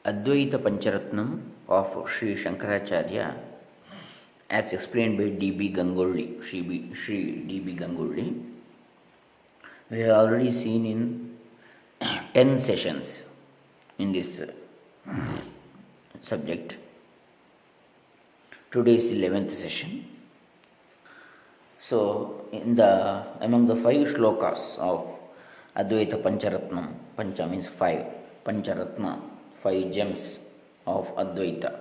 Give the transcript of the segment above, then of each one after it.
Advaita Pancharatnam of Sri Shankaracharya, as explained by D.B. Gangolli, Sri D.B. Gangolli, we have already seen in 10 sessions in this subject. Today is the 11th session. So, among the 5 shlokas of Advaita Pancharatnam, Pancha means 5, Pancharatna, 5 gems of Advaita.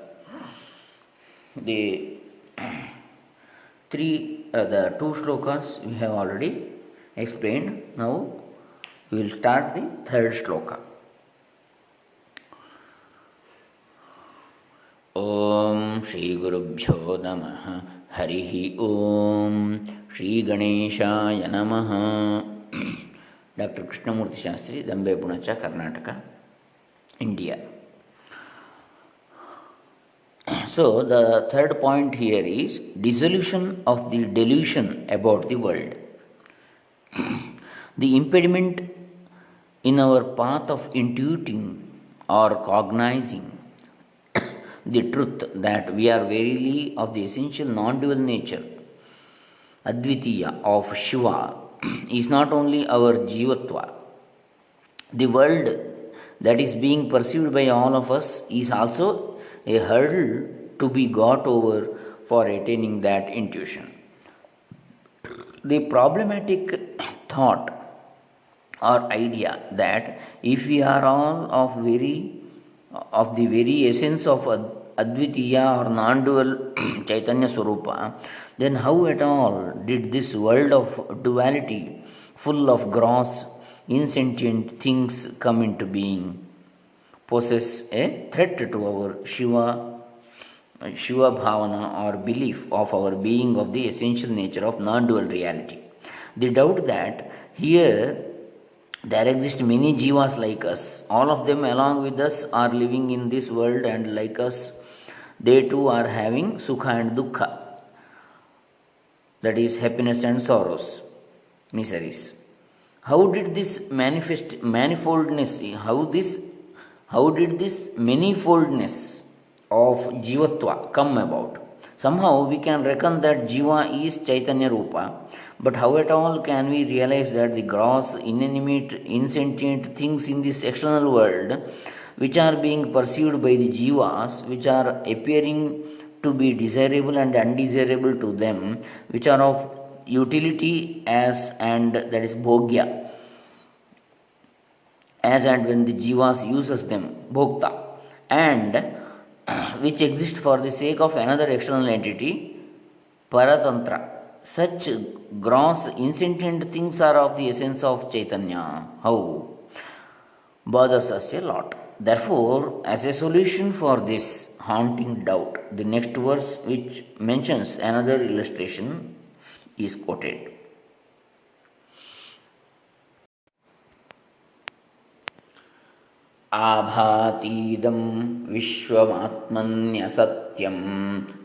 The the 2 shlokas we have already explained. Now we will start the 3rd shloka. Om Shri Gurubhyo Namaha Harihi Om Shri Ganeshaya Namaha. Dr. Krishnamurti Shastri, Dambe Punacha, Karnataka, India. So, the third point here is dissolution of the delusion about the world. The impediment in our path of intuiting or cognizing the truth that we are verily of the essential non dual nature, Advitiya, of Shiva, is not only our Jivatva. The world that is being perceived by all of us is also a hurdle to be got over for attaining that intuition. The problematic thought or idea that if we are all of the very essence of Advitiya or non-dual Chaitanya Swarupa, then how at all did this world of duality, full of gross, insentient things come into being, poses a threat to our Shiva Bhavana or belief of our being of the essential nature of non-dual reality. The doubt that here there exist many jivas like us, all of them along with us are living in this world, and like us, they too are having sukha and dukkha, that is happiness and sorrows, miseries. How did this how did this manifoldness of jivatva come about? Somehow we can reckon that jiva is Chaitanya Rupa, but how at all can we realize that the gross, inanimate, insentient things in this external world, which are being perceived by the jivas, which are appearing to be desirable and undesirable to them, which are of utility as and that is bhogya, as and when the jivas uses them, bhokta, and which exist for the sake of another external entity, paratantra. Such gross, insentient things are of the essence of Chaitanya. How? Bothers us a lot. Therefore, as a solution for this haunting doubt, the next verse, which mentions another illustration, is quoted. आभातीदं विश्वमात्मन्यसत्यं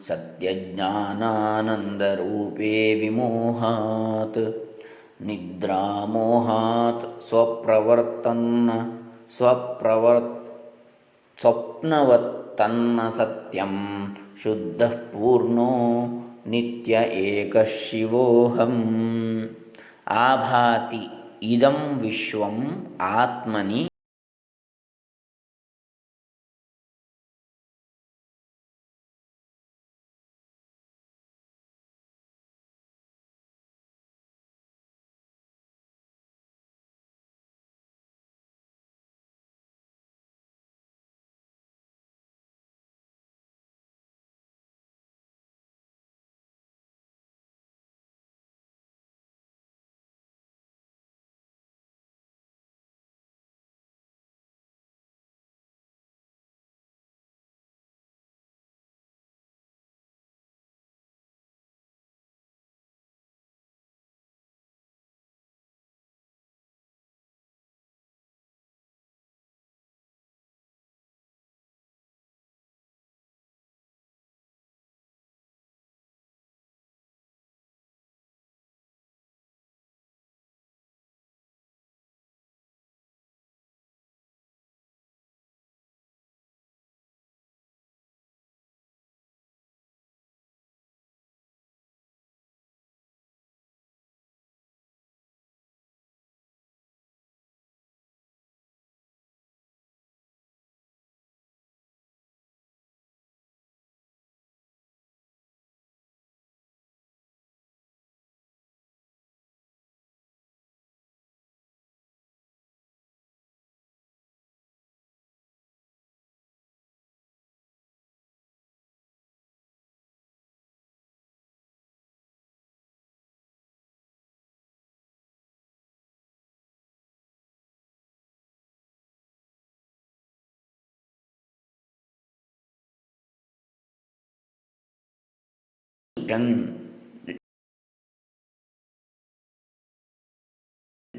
सत्यज्ञानानन्दरूपे विमोहात् निद्रामोहात् स्वप्नवत्तन्न सत्यं शुद्धः पूर्णो नित्य एकः शिवोऽहम्. आभाति इदं विश्वम् आत्मनि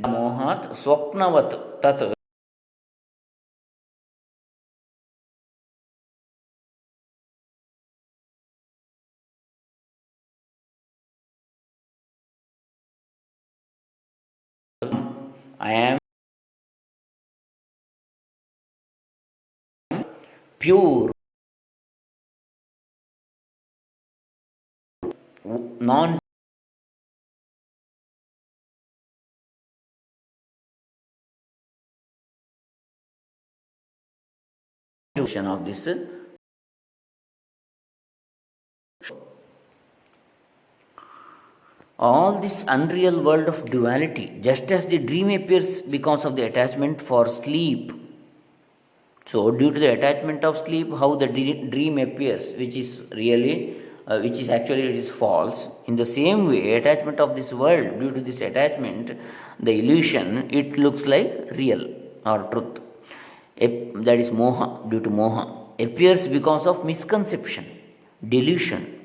मोहात् स्वप्नवत् तत् I am pure, non of this. All this unreal world of duality, just as the dream appears because of the attachment for sleep. So, due to the attachment of sleep, how the dream appears, which is actually it is false. In the same way, attachment of this world, due to this attachment, the illusion, it looks like real or truth. That is moha, due to moha, appears because of misconception, delusion.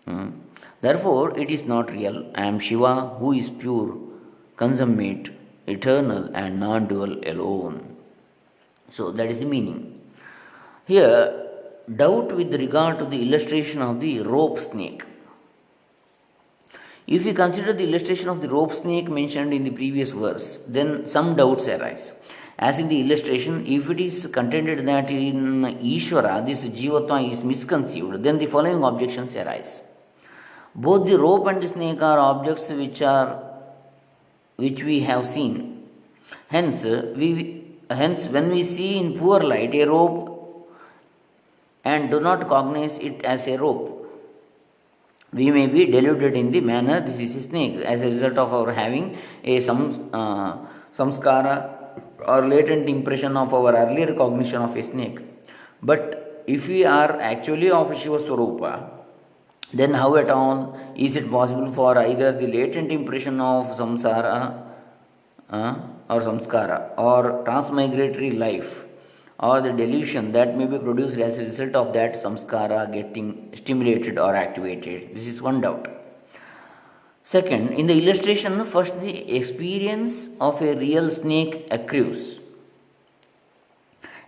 Hmm. Therefore, it is not real. I am Shiva, who is pure, consummate, eternal, and non dual alone. So, that is the meaning. Here, doubt with regard to the illustration of the rope snake. If we consider the illustration of the rope snake mentioned in the previous verse, then some doubts arise. As in the illustration, if it is contended that in Ishvara this Jivatma is misconceived, then the following objections arise. Both the rope and the snake are objects which we have seen. Hence when we see in poor light a rope and do not cognize it as a rope, we may be deluded in the manner this is a snake as a result of our having a samskara or latent impression of our earlier cognition of a snake. But if we are actually of Shiva Swarupa, then how at all is it possible for either the latent impression of samsara or samskara or transmigratory life or the delusion that may be produced as a result of that samskara getting stimulated or activated? This is one doubt. Second, in the illustration, first the experience of a real snake accrues.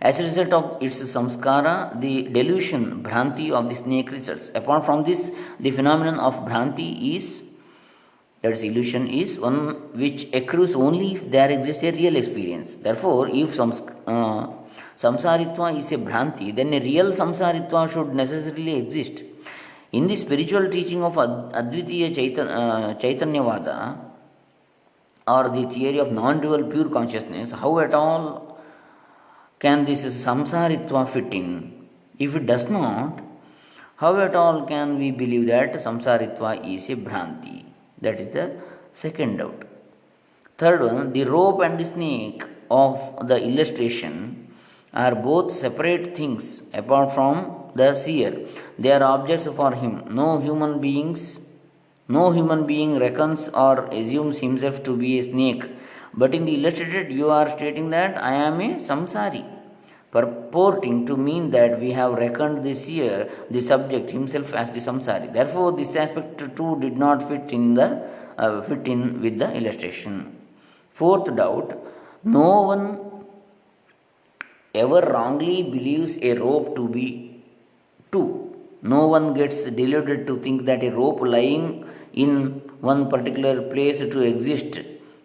As a result of its samskara, the delusion, bhranti of the snake results. Apart from this, the phenomenon of bhranti is, that is, illusion, is one which accrues only if there exists a real experience. Therefore, if samsaritva is a bhranti, then a real samsaritva should necessarily exist. In the spiritual teaching of Advitiya Chaitanyavada, or the theory of non-dual pure consciousness, how at all can this samsaritva fit in? If it does not, how at all can we believe that samsaritva is a bhranti? That is the second doubt. Third one, the rope and the snake of the illustration are both separate things apart from the seer. They are objects for him. No human being reckons or assumes himself to be a snake. But in the illustrated, you are stating that I am a samsari, purporting to mean that we have reckoned the seer, the subject himself, as the samsari. Therefore, this aspect too did not fit in with the illustration. Fourth doubt: no one ever wrongly believes a rope to be two. No one gets deluded to think that a rope lying in one particular place to exist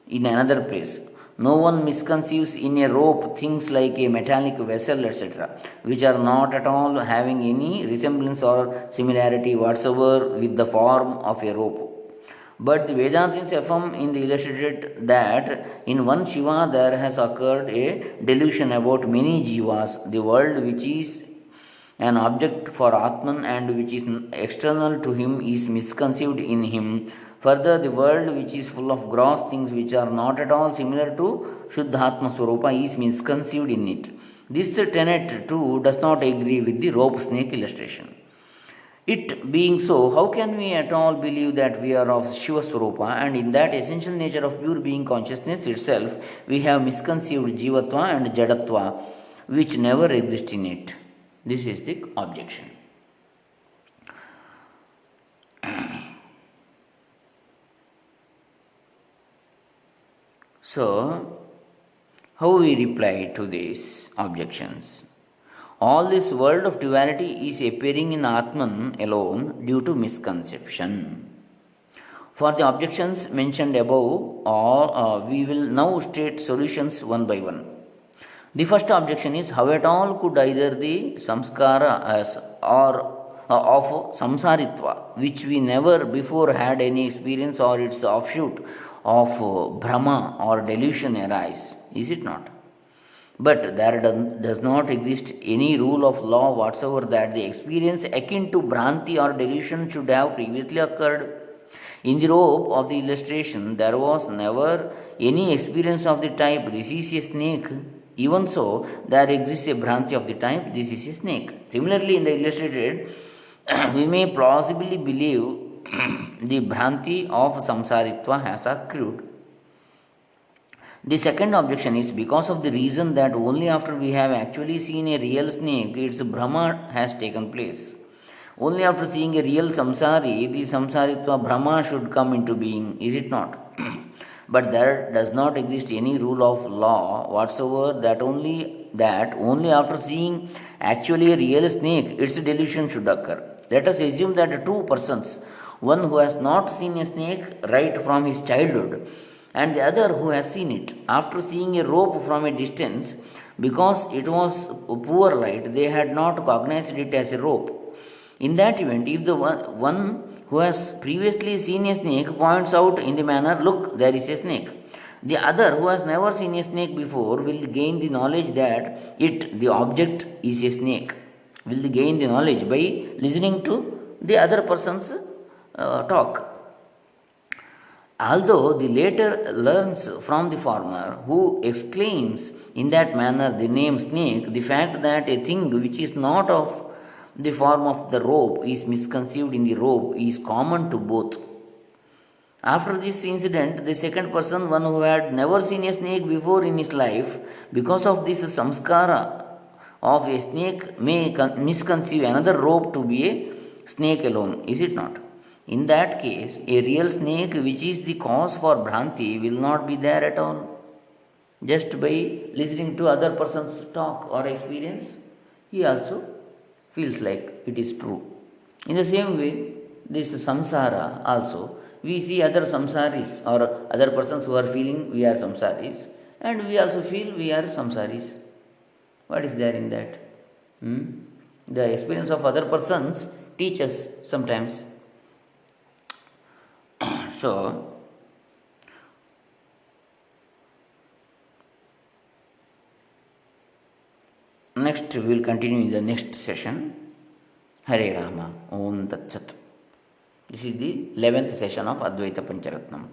in another place. No one misconceives in a rope things like a metallic vessel, etc., which are not at all having any resemblance or similarity whatsoever with the form of a rope. But the Vedantins affirm in the illustrated that in one Shiva there has occurred a delusion about many Jivas, the world which is an object for Atman and which is external to him is misconceived in him. Further, the world which is full of gross things which are not at all similar to Shuddhatma Swarupa is misconceived in it. This tenet too does not agree with the rope snake illustration. It being so, how can we at all believe that we are of Shiva Swarupa and in that essential nature of pure being consciousness itself we have misconceived Jivatva and Jadatva which never exist in it? This is the objection. So, how we reply to these objections? All this world of duality is appearing in Atman alone due to misconception. For the objections mentioned above, we will now state solutions one by one. The first objection is how at all could either the samskara as or of samsaritva, which we never before had any experience, or its offshoot of Brahma or delusion arise? Is it not? But there does not exist any rule of law whatsoever that the experience akin to Bhranti or delusion should have previously occurred. In the rope of the illustration, there was never any experience of the type, this is a snake. Even so, there exists a Bhranti of the type, this is a snake. Similarly, in the illustrated, we may plausibly believe the Bhranti of samsaritva has accrued. The second objection is because of the reason that only after we have actually seen a real snake, its Brahma has taken place. Only after seeing a real samsari, the samsaritva Brahma should come into being, is it not? But there does not exist any rule of law whatsoever that only after seeing actually a real snake, its delusion should occur. Let us assume that two persons, one who has not seen a snake right from his childhood, and the other who has seen it. After seeing a rope from a distance, because it was poor light, they had not cognized it as a rope. In that event, if the one who has previously seen a snake points out in the manner, look, there is a snake, the other who has never seen a snake before will gain the knowledge that the object, is a snake. Will gain the knowledge by listening to the other person's talk. Although the latter learns from the former, who exclaims in that manner the name snake, the fact that a thing which is not of the form of the rope is misconceived in the rope is common to both. After this incident, the second person, one who had never seen a snake before in his life, because of this samskara of a snake, may misconceive another rope to be a snake alone, is it not? In that case, a real snake, which is the cause for Bhranti, will not be there at all. Just by listening to other person's talk or experience, he also feels like it is true. In the same way, this samsara also, we see other samsaris or other persons who are feeling we are samsaris, and we also feel we are samsaris. What is there in that? The experience of other persons teach us sometimes. So, next we will continue in the next session. Hare Rama, Om Tat Sat. This is the 11th session of Advaita Pancharatnam.